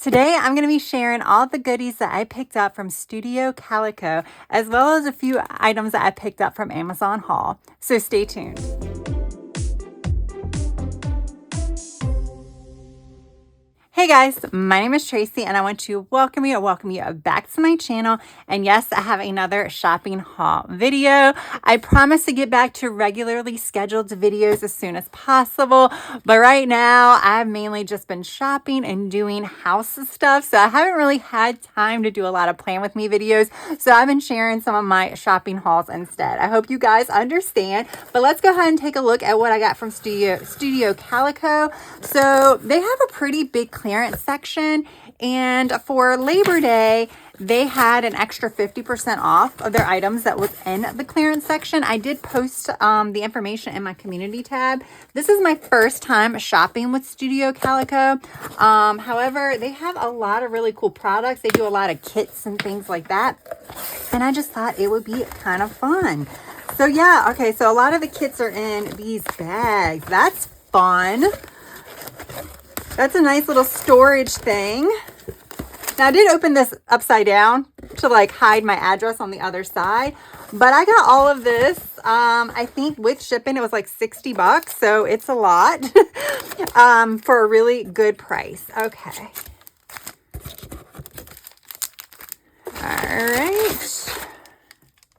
Today, I'm going to be sharing all the goodies that I picked up from Studio Calico, as well as a few items that I picked up from Amazon Haul. So stay tuned. Hey guys, my name is Tracy and I want to welcome you back to my channel. And yes, I have another shopping haul video. I promise to get back to regularly scheduled videos as soon as possible. But right now, I've mainly just been shopping and doing house stuff. So I haven't really had time to do a lot of plan with me videos. So I've been sharing some of my shopping hauls instead. I hope you guys understand. But let's go ahead and take a look at what I got from Studio Calico. So they have a pretty big clearance section, and for Labor Day they had an extra 50% off of their items that was in the clearance section. I did post the information in my community tab. This is my first time shopping with Studio Calico. However, they have a lot of really cool products. They do a lot of kits and things like that, and I just thought it would be kind of fun. So yeah, okay, so a lot of the kits are in these bags. That's fun. That's a nice little storage thing. Now, I did open this upside down to like hide my address on the other side, but I got all of this. I think with shipping, it was like 60 bucks. So it's a lot for a really good price. Okay.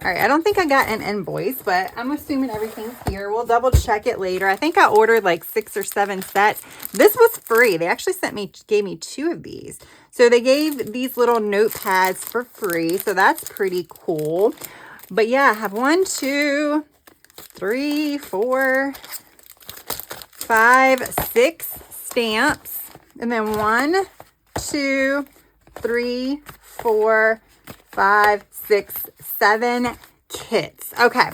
All right, I don't think I got an invoice, but I'm assuming everything's here. We'll double check it later. I think I ordered like 6 or 7 sets. This was free. They actually gave me 2 of these. So they gave these little notepads for free. So that's pretty cool. But yeah, I have 1, 2, 3, 4, 5, 6 stamps. And then 1, 2, 3, 4, 5, 6, 7 kits. Okay,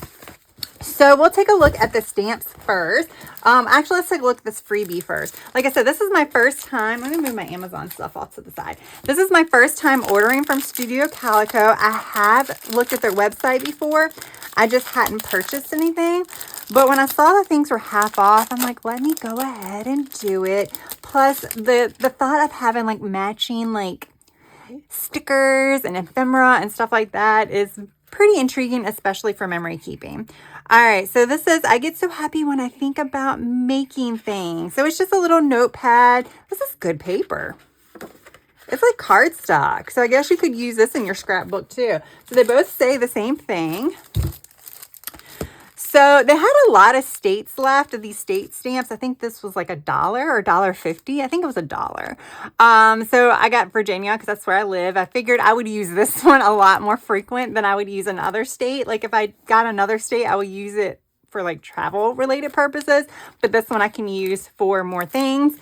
so we'll take a look at the stamps first. Actually, let's take a look at this freebie first. Like I said, this is my first time. Let me move my Amazon stuff off to the side. This is my first time ordering from Studio Calico. I have looked at their website before. I just hadn't purchased anything. But when I saw that things were half off, I'm like, let me go ahead and do it. Plus, the thought of having like matching like stickers and ephemera and stuff like that is pretty intriguing, especially for memory keeping. All right, so this is, I get so happy when I think about making things. So it's just a little notepad. This is good paper. It's like cardstock. So I guess you could use this in your scrapbook too. So they both say the same thing. So they had a lot of states left of these state stamps. I think this was like $1 or $1.50. I think it was $1. So I got Virginia because that's where I live. I figured I would use this one a lot more frequent than I would use another state. Like if I got another state, I would use it for like travel related purposes. But this one I can use for more things.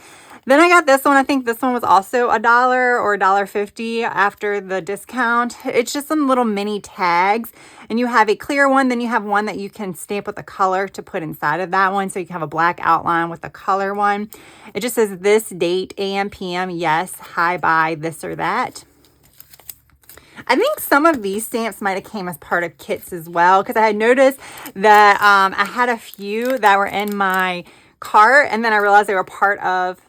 Then I got this one. I think this one was also $1 or $1.50 after the discount. It's just some little mini tags. And you have a clear one. Then you have one that you can stamp with a color to put inside of that one. So you can have a black outline with a color one. It just says this date, AM, PM, yes, hi, bye, this or that. I think some of these stamps might have came as part of kits as well. Because I had noticed that I had a few that were in my cart. And then I realized they were part of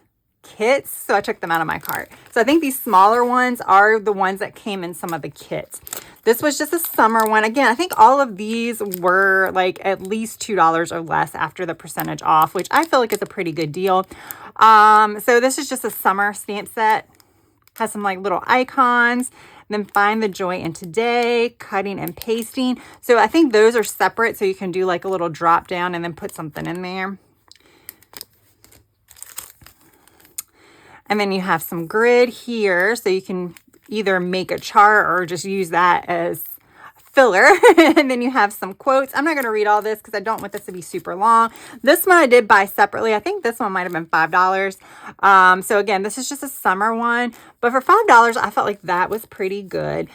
kits, so I took them out of my cart. So I think these smaller ones are the ones that came in some of the kits. This was just a summer one. Again, I think all of these were like at least $2 or less after the percentage off, which I feel like is a pretty good deal. So this is just a summer stamp set. Has some like little icons. Then find the joy in today, cutting and pasting. So I think those are separate, so you can do like a little drop down and then put something in there. And then you have some grid here, so you can either make a chart or just use that as filler. And then you have some quotes. I'm not going to read all this because I don't want this to be super long. This one I did buy separately. I think this one might have been $5. So again, this is just a summer one. But for $5, I felt like that was pretty good.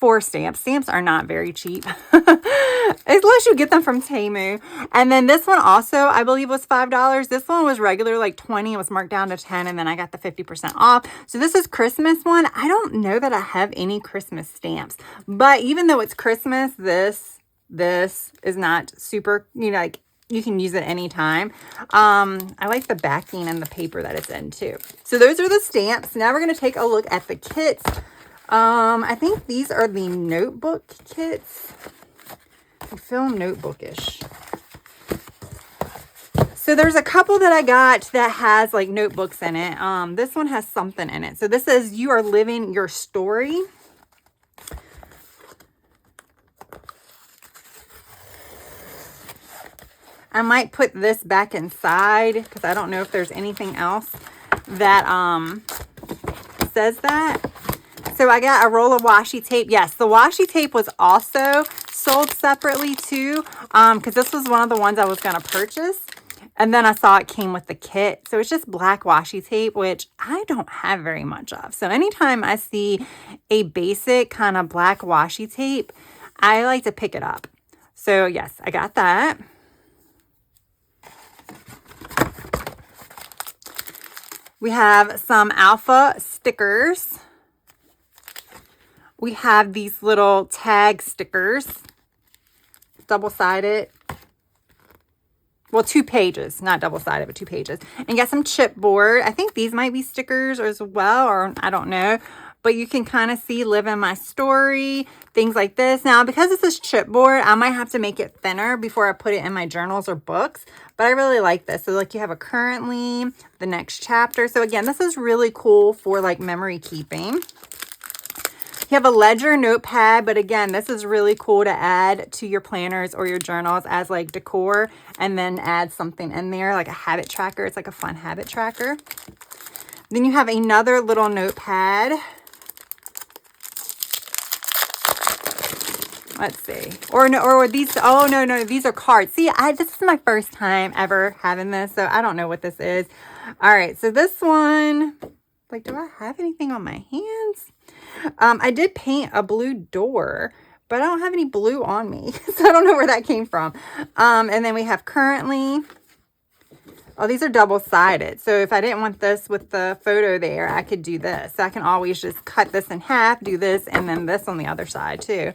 For stamps. Stamps are not very cheap unless you get them from Temu. And then this one also, I believe, was $5. This one was regular like 20. It was marked down to 10, and then I got the 50% off. So this is Christmas one. I don't know that I have any Christmas stamps, but even though it's Christmas, this is not super, like you can use it anytime. I like the backing and the paper that it's in too. So those are the stamps. Now we're going to take a look at the kits. I think these are the notebook kits. I feel notebookish. So there's a couple that I got that has like notebooks in it. This one has something in it. So this says you are living your story. I might put this back inside because I don't know if there's anything else that says that. So I got a roll of washi tape. Yes, the washi tape was also sold separately too, because this was one of the ones I was going to purchase. And then I saw it came with the kit. So it's just black washi tape, which I don't have very much of. So anytime I see a basic kind of black washi tape, I like to pick it up. So yes, I got that. We have some alpha stickers. We have these little tag stickers, double-sided. Well, 2 pages, not double-sided, but 2 pages. And got some chipboard. I think these might be stickers as well, or I don't know. But you can kind of see living my story, things like this. Now, because this is chipboard, I might have to make it thinner before I put it in my journals or books. But I really like this. So, like, you have a currently, the next chapter. So, again, this is really cool for, like, memory keeping. You have a ledger notepad, but again, this is really cool to add to your planners or your journals as like decor, and then add something in there like a habit tracker. It's like a fun habit tracker. Then you have another little notepad. Let's see. Or these, oh no, these are cards. See, this is my first time ever having this, so I don't know what this is. All right, so this one, like, do I have anything on my hands? I did paint a blue door, but I don't have any blue on me, so I don't know where that came from. And then we have currently, oh, these are double-sided. So if I didn't want this with the photo there, I could do this. So I can always just cut this in half, do this, and then this on the other side too.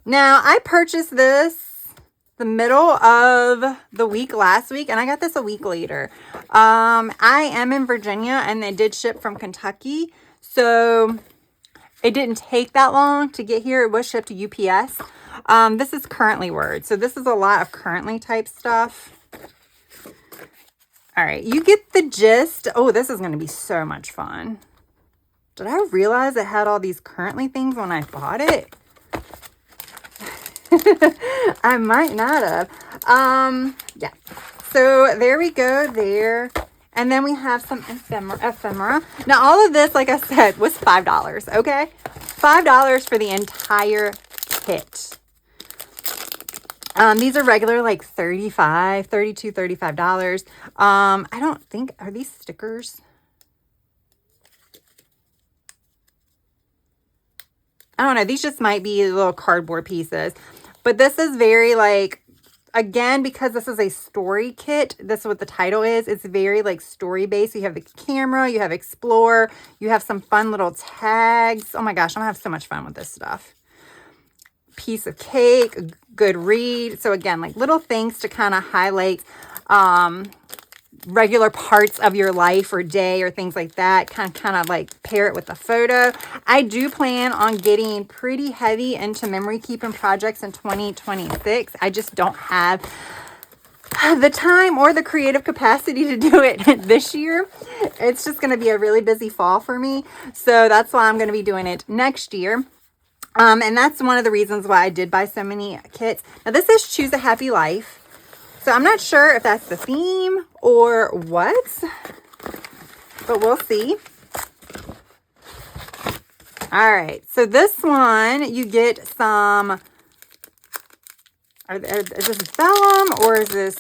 Now, I purchased this the middle of the week last week, and I got this a week later. I am in Virginia, and they did ship from Kentucky, so it didn't take that long to get here. It was shipped to UPS. This is currently word, so this is a lot of currently type stuff. All right, you get the gist. Oh, this is going to be so much fun. Did I realize it had all these currently things when I bought it? I might not have. Yeah. So there we go there. And then we have some ephemera. Now, all of this, like I said, was $5, okay? $5 for the entire kit. These are regular, like $35, $32, $35. I don't think, are these stickers? I don't know. These just might be little cardboard pieces. But this is very like, again, because this is a story kit, this is what the title is. It's very like story based. You have the camera, you have explore, you have some fun little tags. Oh my gosh, I'm gonna have so much fun with this stuff. Piece of cake, a good read. So again, like little things to kind of highlight regular parts of your life or day or things like that, kind of like pair it with a photo. I do plan on getting pretty heavy into memory keeping projects in 2026. I just don't have the time or the creative capacity to do it this year. It's just going to be a really busy fall for me. So that's why I'm going to be doing it next year. And that's one of the reasons why I did buy so many kits. Now this is Choose a Happy Life. So I'm not sure if that's the theme or what, but we'll see. All right. So this one, you get some, is this vellum or is this,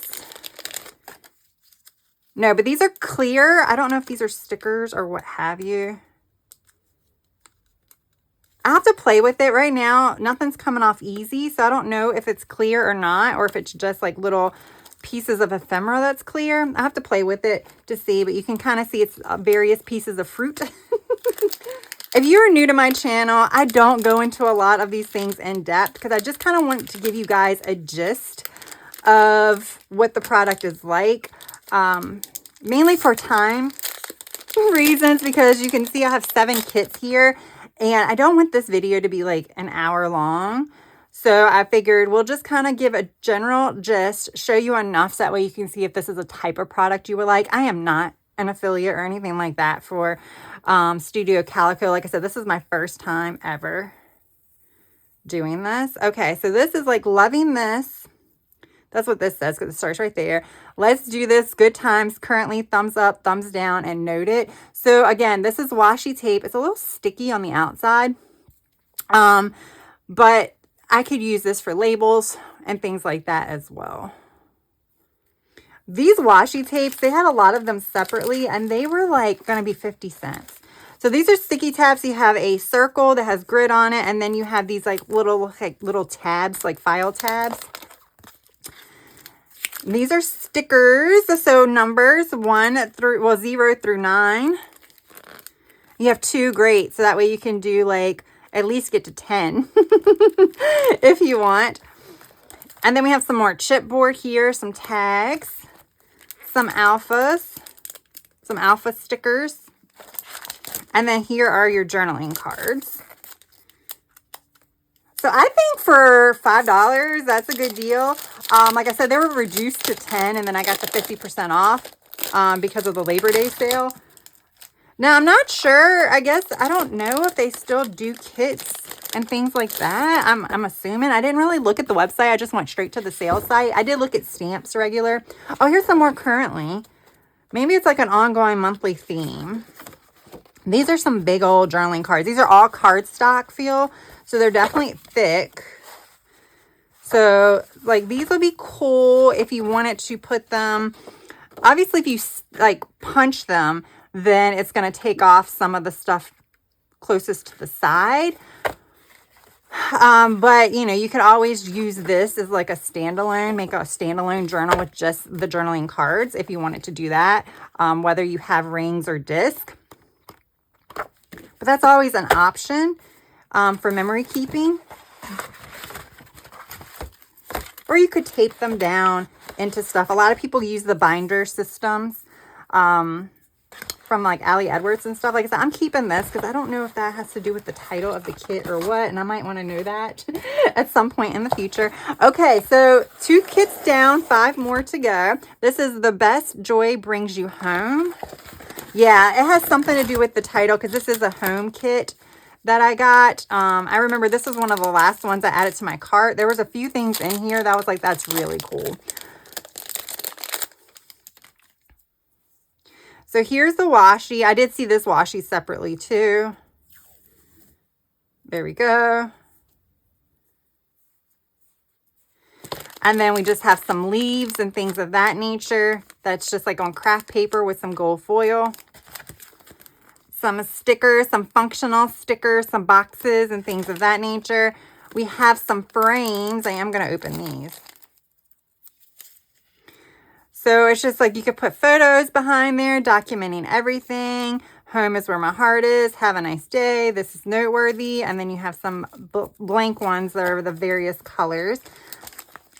no, but these are clear. I don't know if these are stickers or what have you. I have to play with it right now. Nothing's coming off easy, so I don't know if it's clear or not, or if it's just like little pieces of ephemera that's clear. I have to play with it to see, but you can kind of see it's various pieces of fruit. If you're new to my channel, I don't go into a lot of these things in depth because I just kind of want to give you guys a gist of what the product is like. Mainly for time reasons, because you can see I have 7 kits here and I don't want this video to be like an hour long. So I figured we'll just kind of give a general gist, show you enough so that way you can see if this is a type of product you would like. I am not an affiliate or anything like that for Studio Calico. Like I said, this is my first time ever doing this. Okay, so this is like loving this. That's what this says because it starts right there. Let's do this. Good times. Currently, thumbs up, thumbs down, and note it. So again, this is washi tape. It's a little sticky on the outside. But I could use this for labels and things like that as well. These washi tapes, they had a lot of them separately and they were like going to be 50 cents. So these are sticky tabs. You have a circle that has grid on it, and then you have these like little tabs, like file tabs. These are stickers, so numbers 0 through 9. You have 2, great. So that way you can do like at least get to 10 if you want. And then we have some more chipboard here, some tags, some alpha stickers. And then here are your journaling cards. So I think for $5, that's a good deal. Like I said, they were reduced to 10 and then I got the 50% off because of the Labor Day sale. Now, I'm not sure. I guess I don't know if they still do kits and things like that. I'm assuming. I didn't really look at the website. I just went straight to the sales site. I did look at stamps regular. Oh, here's some more currently. Maybe it's like an ongoing monthly theme. These are some big old journaling cards. These are all cardstock feel. So they're definitely thick. So like these would be cool if you wanted to put them. Obviously, if you like punch them, then it's going to take off some of the stuff closest to the side. But you know, you could always use this as like a standalone, make a standalone journal with just the journaling cards if you wanted to do that, whether you have rings or disc. But that's always an option for memory keeping. Or you could tape them down into stuff. A lot of people use the binder systems from like Ali Edwards and stuff. Like I said, I'm keeping this because I don't know if that has to do with the title of the kit or what. And I might want to know that at some point in the future. Okay, so 2 kits down, 5 more to go. This is The Best Joy Brings You Home. Yeah, it has something to do with the title because this is a home kit that I got. I remember this was one of the last ones I added to my cart. There was a few things in here that was like, that's really cool. So here's the washi. I did see this washi separately too. There we go. And then we just have some leaves and things of that nature. That's just like on craft paper with some gold foil. Some stickers, some functional stickers, some boxes and things of that nature. We have some frames. I am going to open these. So it's just like you could put photos behind there, documenting everything. Home is where my heart is. Have a nice day. This is noteworthy. And then you have some blank ones that are the various colors.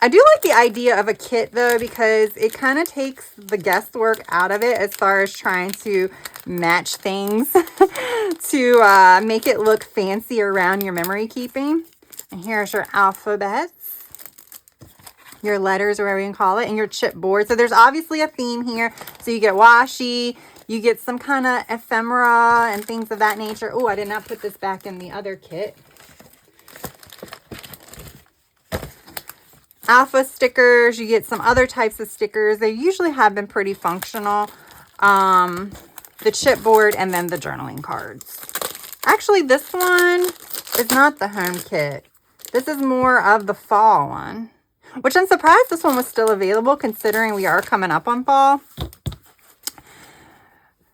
I do like the idea of a kit though, because it kind of takes the guesswork out of it as far as trying to match things to make it look fancy around your memory keeping. And here's your alphabets, your letters, or whatever you can call it, and your chipboard. So there's obviously a theme here. So you get washi, you get some kind of ephemera and things of that nature. Oh, I did not put this back in the other kit. Alpha stickers, you get some other types of stickers. They usually have been pretty functional. The chipboard and then the journaling cards. Actually, this one is not the home kit. This is more of the fall one, which I'm surprised this one was still available considering we are coming up on fall.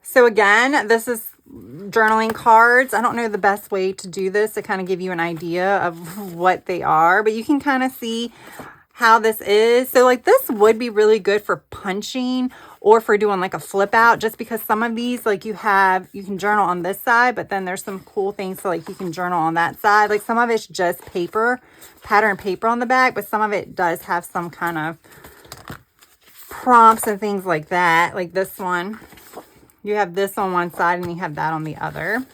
So again, this is journaling cards. I don't know the best way to do this to kind of give you an idea of what they are, but you can kind of see how this is. So like this would be really good for punching or for doing like a flip out, just because some of these, like you can journal on this side, but then there's some cool things. So like you can journal on that side. Like some of it's just paper, pattern paper on the back, but some of it does have some kind of prompts and things like that. Like this one, you have this on one side and you have that on the other.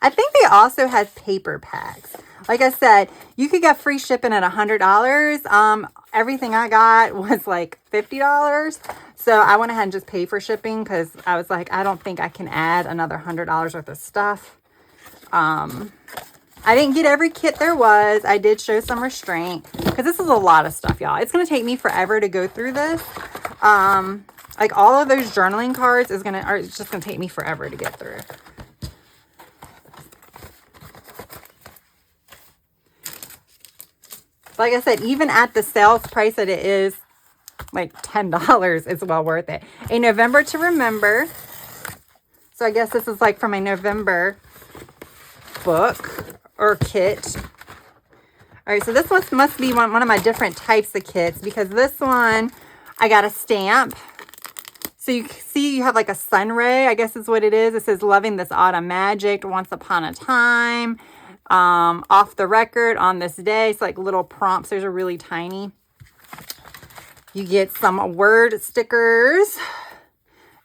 I think they also had paper packs. Like I said, you could get free shipping at $100. Everything I got was like $50. So I went ahead and just paid for shipping because I was like, I don't think I can add another $100 worth of stuff. I didn't get every kit there was. I did show some restraint because this is a lot of stuff, y'all. It's going to take me forever to go through this. Like all of those journaling cards it's just going to take me forever to get through. Like I said, even at the sales price that it is, like $10, it's well worth it. A November to Remember. So I guess this is like from a November book or kit. All right, so this one must be one of my different types of kits, because this one, I got a stamp. So you see you have like a sun ray, I guess is what it is. It says, loving this autumn magic, once upon a time. Off the record on this day. It's like little prompts. Those are really tiny. You get some word stickers.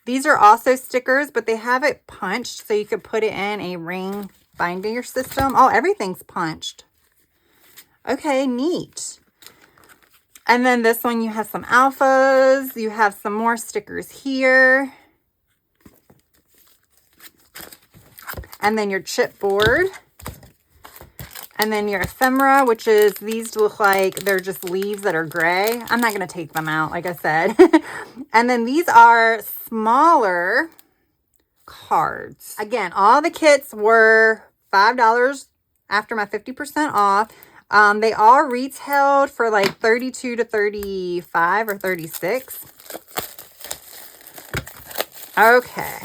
These are also stickers, but they have it punched so you could put it in a ring binder system. Oh, everything's punched. Okay, neat. And then this one, you have some alphas. You have some more stickers here. And then your chipboard. And then your ephemera, which is, these look like they're just leaves that are gray. I'm not going to take them out, like I said. And then these are smaller cards. Again, all the kits were $5 after my 50% off. They all retailed for like $32 to $35 or $36. Okay.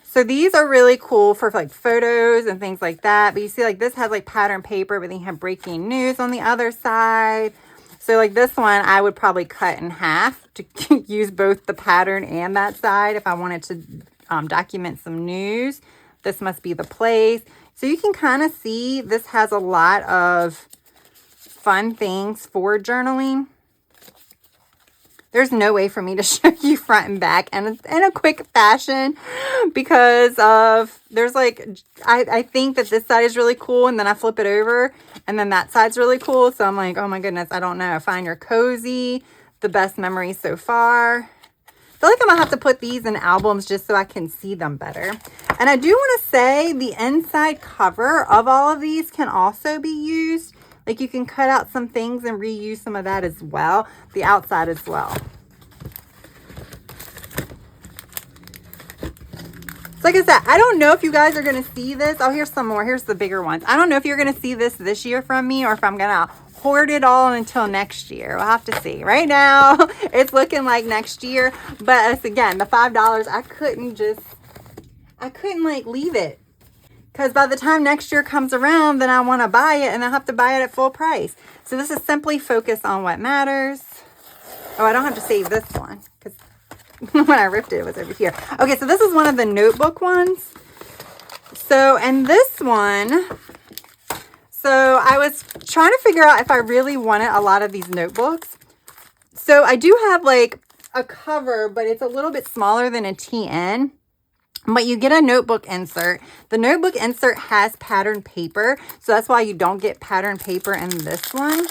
So these are really cool for like photos and things like that. But you see like this has like pattern paper, but then you have breaking news on the other side. So like this one, I would probably cut in half to use both the pattern and that side if I wanted to document some news. This must be the place. So you can kind of see this has a lot of fun things for journaling. There's no way for me to show you front and back in a quick fashion because of, there's like, I think that this side is really cool, and then I flip it over and then that side's really cool. So I'm like, oh my goodness, I don't know. Find Your Cozy, the best memory so far. I feel like I'm gonna have to put these in albums just so I can see them better. And I do want to say the inside cover of all of these can also be used. Like you can cut out some things and reuse some of that as well. The outside as well. So like I said, I don't know if you guys are going to see this. Oh, here's some more. Here's the bigger ones. I don't know if you're going to see this year from me, or if I'm going to hoard it all until next year. We'll have to see. Right now, it's looking like next year. But again, the $5, I couldn't like leave it. Because by the time next year comes around, then I want to buy it, and I have to buy it at full price. So this is simply Focus on What Matters. Oh, I don't have to save this one because when I ripped it, it was over here. Okay, so this is one of the notebook ones. So, and this one, so I was trying to figure out if I really wanted a lot of these notebooks. So I do have like a cover, but it's a little bit smaller than a TN. But you get a notebook insert. The notebook insert has pattern paper, so that's why you don't get pattern paper in this one.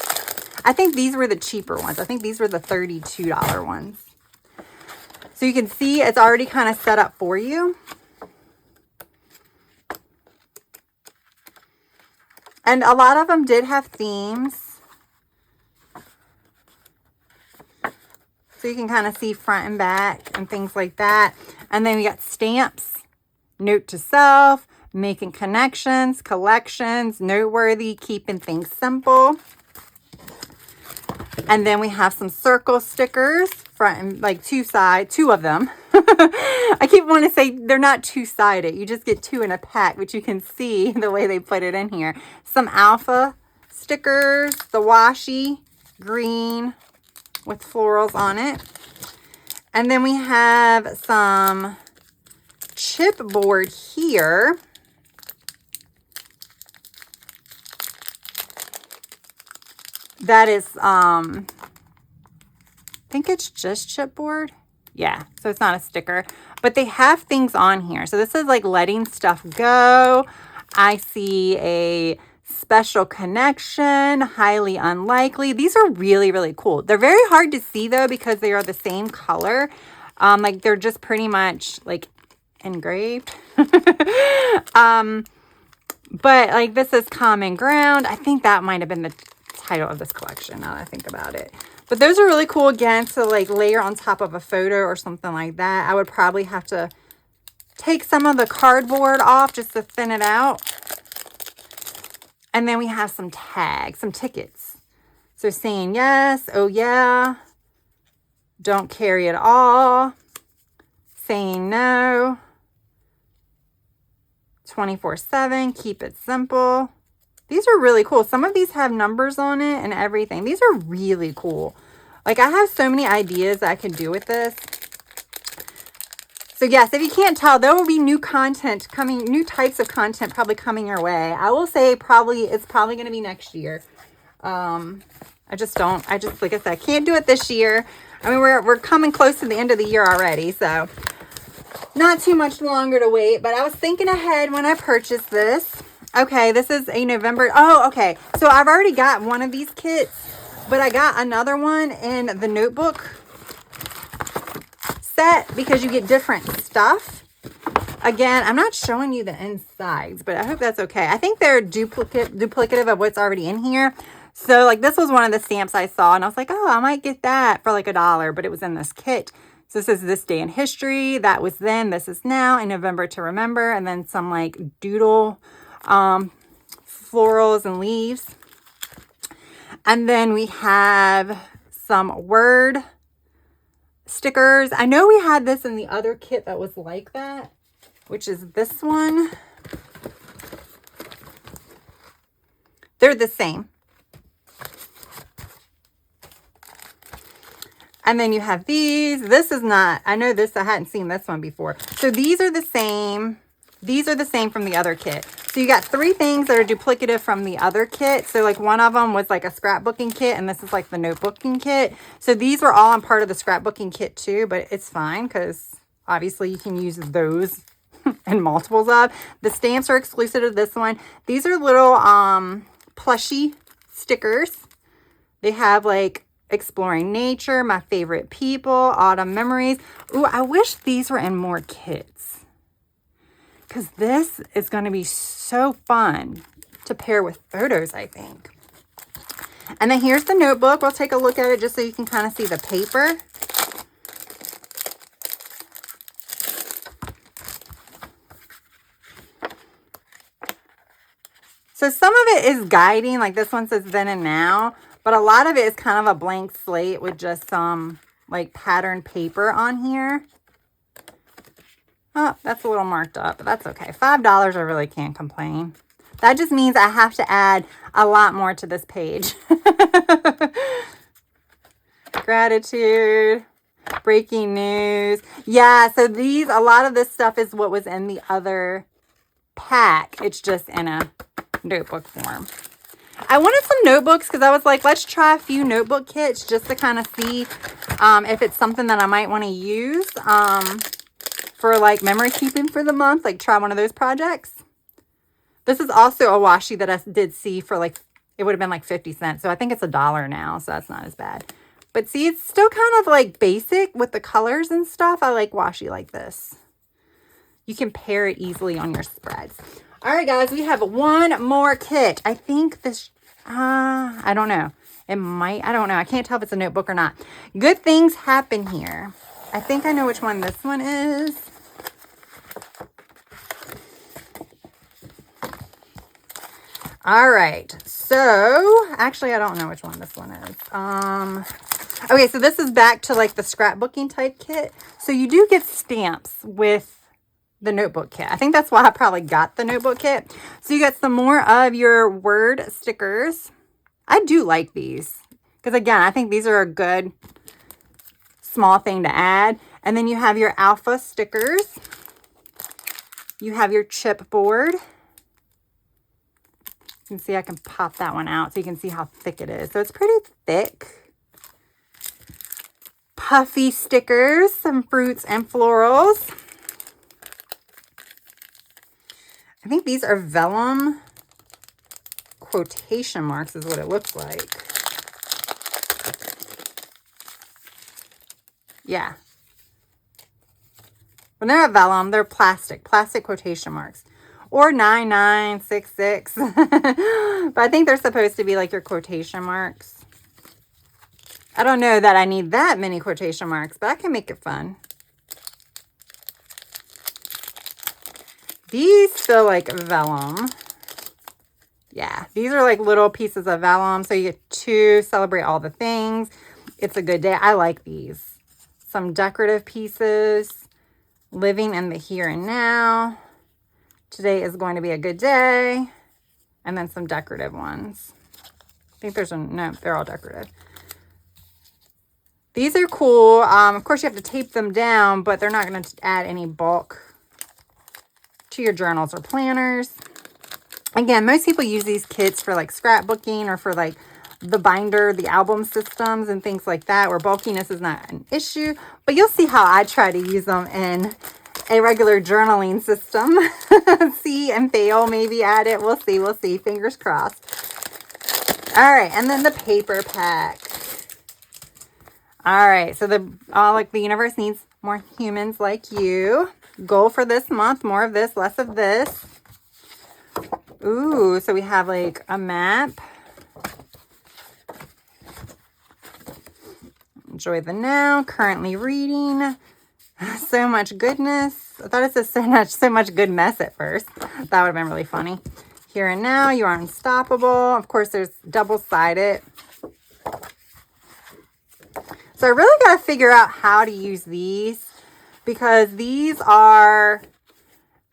I think these were the cheaper ones. I think these were the $32 ones. So you can see it's already kind of set up for you. And a lot of them did have themes. So you can kind of see front and back and things like that. And then we got stamps, note to self, making connections, collections, noteworthy, keeping things simple. And then we have some circle stickers, front and like two of them. I keep wanting to say they're not two-sided. You just get 2 in a pack, but you can see the way they put it in here. Some alpha stickers, the washi green with florals on it. And then we have some chipboard here. That is, I think it's just chipboard. Yeah, so it's not a sticker, but they have things on here. So this is like letting stuff go. I see a special connection, highly unlikely. These are really, really cool. They're very hard to see though, because they are the same color. Like they're just pretty much like engraved. But like this is Common Ground. I think that might have been the title of this collection now that I think about it. But those are really cool again to like layer on top of a photo or something like that. I would probably have to take some of the cardboard off just to thin it out. And then we have some tags, some tickets. So saying yes, oh yeah, don't carry it all, saying no, 24/7, keep it simple. These are really cool. Some of these have numbers on it and everything. These are really cool. Like I have so many ideas that I could do with this. So yes, if you can't tell, there will be new content coming, new types of content probably coming your way. I will say it's probably going to be next year. I just, like I said, I can't do it this year. I mean, we're coming close to the end of the year already, so not too much longer to wait. But I was thinking ahead when I purchased this. Okay, this is a November. Oh, okay. So I've already got one of these kits, but I got another one in the notebook set because you get different stuff. Again, I'm not showing you the insides, but I hope that's okay. I think they're duplicative of what's already in here. So like this was one of the stamps I saw and I was like, oh, I might get that for like $1, but it was in this kit. So this is this day in history. That was then, this is now, in November to remember. And then some like doodle florals and leaves. And then we have some word stickers. I know we had this in the other kit that was like that, which is this one. They're the same. And then you have these. This is not, I know this, I hadn't seen this one before. So these are the same. These are the same from the other kit. So you got 3 things that are duplicative from the other kit. So like one of them was like a scrapbooking kit and this is like the notebooking kit. So these were all on part of the scrapbooking kit too, but it's fine because obviously you can use those and multiples of. The stamps are exclusive to this one. These are little plushy stickers. They have like exploring nature, my favorite people, autumn memories. Ooh, I wish these were in more kits. Because this is going to be so fun to pair with photos, I think. And then here's the notebook. We'll take a look at it just so you can kind of see the paper. So some of it is guiding, like this one says then and now. But a lot of it is kind of a blank slate with just some like patterned paper on here. Oh, that's a little marked up, but that's okay. $5, I really can't complain. That just means I have to add a lot more to this page. Gratitude, breaking news. Yeah, so these, a lot of this stuff is what was in the other pack. It's just in a notebook form. I wanted some notebooks because I was like, let's try a few notebook kits just to kind of see if it's something that I might want to use. For like memory keeping for the month, like try one of those projects. This is also a washi that I did see for like, it would have been like 50 cents. So I think it's $1 now. So that's not as bad. But see, it's still kind of like basic with the colors and stuff. I like washi like this. You can pair it easily on your spreads. All right, guys, we have one more kit. I think this, I don't know. It might, I don't know. I can't tell if it's a notebook or not. Good things happen here. I think I know which one this one is. All right. So, actually, I don't know which one this one is. Okay, so this is back to like the scrapbooking type kit. So you do get stamps with the notebook kit. I think that's why I probably got the notebook kit. So you get some more of your word stickers. I do like these because, again, I think these are a good small thing to add. And then you have your alpha stickers. You have your chipboard. You can see I can pop that one out so you can see how thick it is. So it's pretty thick. Puffy stickers, some fruits and florals. I think these are vellum quotation marks is what it looks like. Yeah. But they're not vellum, they're plastic quotation marks. Or 9966. But I think they're supposed to be like your quotation marks. I don't know that I need that many quotation marks, but I can make it fun. These feel like vellum. Yeah, these are like little pieces of vellum. So you get to celebrate all the things. It's a good day. I like these. Some decorative pieces. Living in the here and now. Today is going to be a good day. And then some decorative ones. I think there's no, they're all decorative. These are cool. Of course, you have to tape them down, but they're not going to add any bulk to your journals or planners. Again, most people use these kits for like scrapbooking or for like the binder, the album systems and things like that, where bulkiness is not an issue. But you'll see how I try to use them in a regular journaling system. See and fail, maybe add it. We'll see. We'll see. Fingers crossed. All right. And then the paper pack. All right. So like the universe needs more humans like you. Goal for this month, more of this, less of this. Ooh, so we have like a map. Enjoy the now, currently reading. So much goodness. I thought it said so much good mess at first. That would have been really funny. Here and now, you are unstoppable. Of course, there's double-sided. So I really got to figure out how to use these because these are,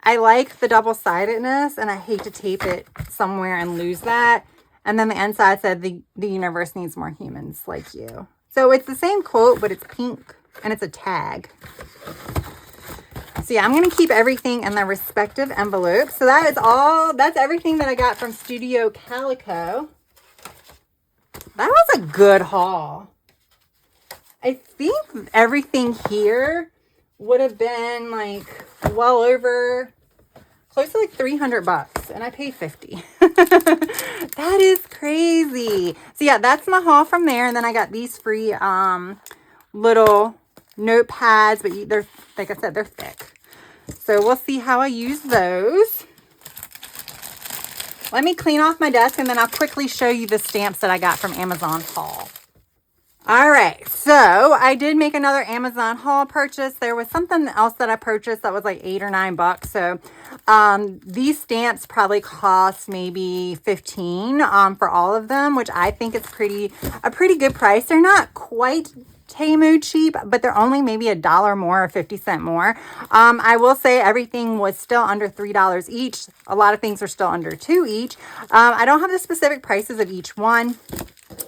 I like the double-sidedness and I hate to tape it somewhere and lose that. And then the inside said the universe needs more humans like you. So it's the same quote, but it's pink and it's a tag. So yeah, I'm going to keep everything in their respective envelopes. So that is all, that's everything that I got from Studio Calico. That was a good haul. I think everything here would have been like well over, close to like $300 and I paid $50. That is crazy. So yeah, that's my haul from there. And then I got these free little notepads, but they're, like I said, they're thick. So we'll see how I use those. Let me clean off my desk and then I'll quickly show you the stamps that I got from Amazon haul. All right, so I did make another Amazon haul purchase. There was something else that I purchased that was like $8 or $9. So these stamps probably cost maybe $15 for all of them, which I think is a pretty good price. They're not quite Temu cheap, but they're only maybe $1 more or 50 cents more. I will say everything was still under $3 each. A lot of things are still under $2 each. I don't have the specific prices of each one,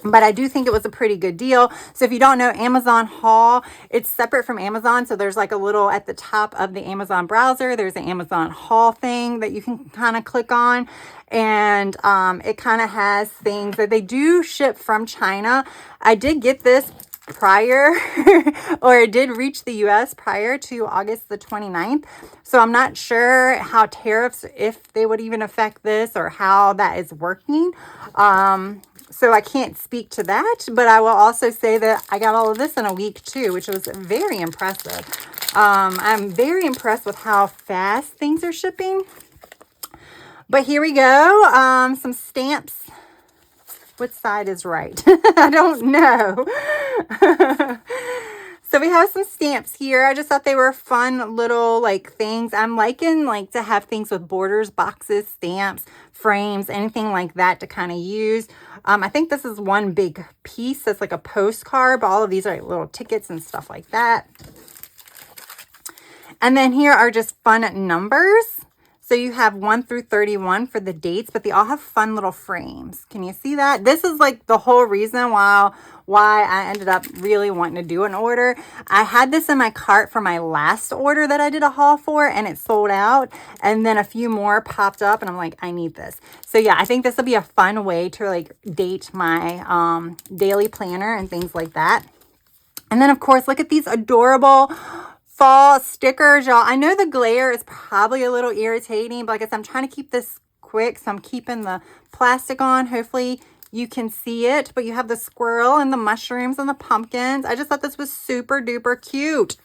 but I do think it was a pretty good deal. So if you don't know, Amazon haul, it's separate from Amazon. So there's like a little at the top of the Amazon browser, there's an Amazon haul thing that you can kind of click on. And it kind of has things that they do ship from China. I did get this prior or it did reach the US prior to August the 29th. So I'm not sure how tariffs, if they would even affect this or how that is working. So I can't speak to that, but I will also say that I got all of this in a week too, which was very impressive. I'm very impressed with how fast things are shipping. But here we go. Some stamps. Which side is right? I don't know. So we have some stamps here. I just thought they were fun little like things. I'm liking like to have things with borders, boxes, stamps, frames, anything like that to kind of use. I think this is one big piece that's like a postcard, but all of these are like little tickets and stuff like that. And then here are just fun numbers. So you have 1 through 31 for the dates, but they all have fun little frames. Can you see that? This is like the whole reason why I ended up really wanting to do an order. I had this in my cart for my last order that I did a haul for, and it sold out. And then a few more popped up, and I'm like, I need this. So yeah, I think this will be a fun way to like date my daily planner and things like that. And then of course, look at these adorable fall stickers, y'all. I know the glare is probably a little irritating, but like I said, I'm trying to keep this quick, so I'm keeping the plastic on. Hopefully you can see it, but you have the squirrel and the mushrooms and the pumpkins. I just thought this was super duper cute.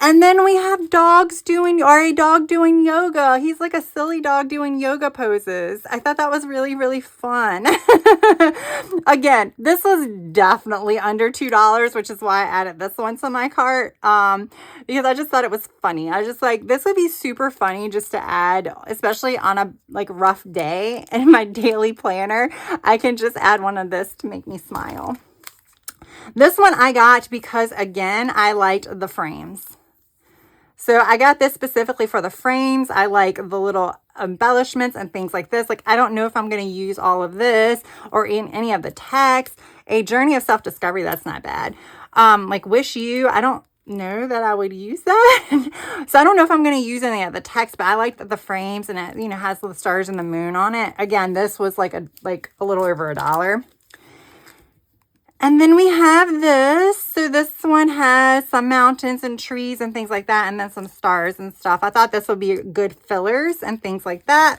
And then we have a dog doing yoga. He's like a silly dog doing yoga poses. I thought that was really, really fun. Again, this was definitely under $2, which is why I added this one to my cart. Because I just thought it was funny. I was just like, this would be super funny just to add, especially on a like rough day in my daily planner. I can just add one of this to make me smile. This one I got because, again, I liked the frames. So I got this specifically for the frames. I like the little embellishments and things like this. Like, I don't know if I'm going to use all of this or in any of the text. A Journey of Self-Discovery, that's not bad. Like Wish You, I don't know that I would use that. So I don't know if I'm going to use any of the text, but I like the frames, and it, you know, has the stars and the moon on it. Again, this was like a little over $1. And then we have this. So this one has some mountains and trees and things like that, and then some stars and stuff. I thought this would be good fillers and things like that.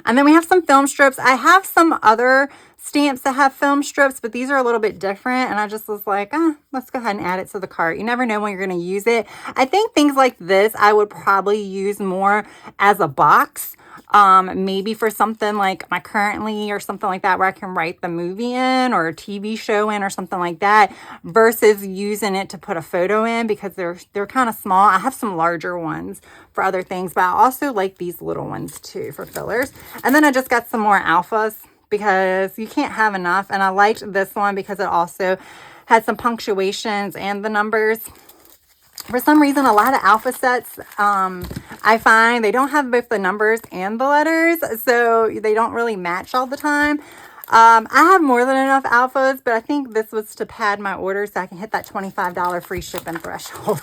And then we have some film strips. I have some other stamps that have film strips, but these are a little bit different. And I just was like, let's go ahead and add it to the cart. You never know when you're going to use it. I think things like this I would probably use more as a box. Maybe for something like my Currently or something like that, where I can write the movie in or a TV show in or something like that, versus using it to put a photo in, because they're kind of small. I have some larger ones for other things, but I also like these little ones too for fillers. And then I just got some more alphas because you can't have enough. And I liked this one because it also had some punctuations and the numbers. For some reason, a lot of alpha sets, I find they don't have both the numbers and the letters, so they don't really match all the time. I have more than enough alphas, but I think this was to pad my order so I can hit that $25 free shipping threshold,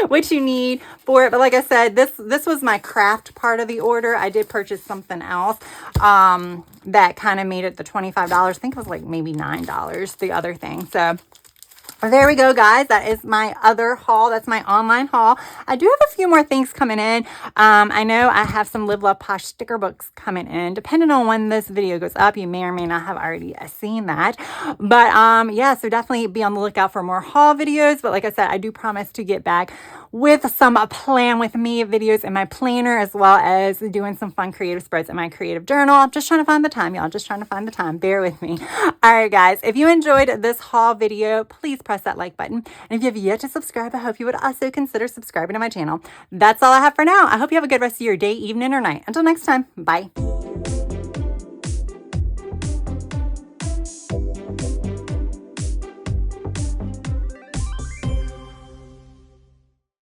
which you need for it. But like I said, this was my craft part of the order. I did purchase something else that kind of made it the $25. I think it was like maybe $9, the other thing. So there we go, guys. That is my other haul. That's my online haul. I do have a few more things coming in. I know I have some Live Love Posh sticker books coming in. Depending on when this video goes up, you may or may not have already seen that. But yeah, so definitely be on the lookout for more haul videos. But like I said, I do promise to get back with some plan with me videos in my planner, as well as doing some fun creative spreads in my creative journal. I'm just trying to find the time, y'all. Just trying to find the time. Bear with me. All right, guys. If you enjoyed this haul video, please press that like button. And if you have yet to subscribe, I hope you would also consider subscribing to my channel. That's all I have for now. I hope you have a good rest of your day, evening, or night. Until next time, bye.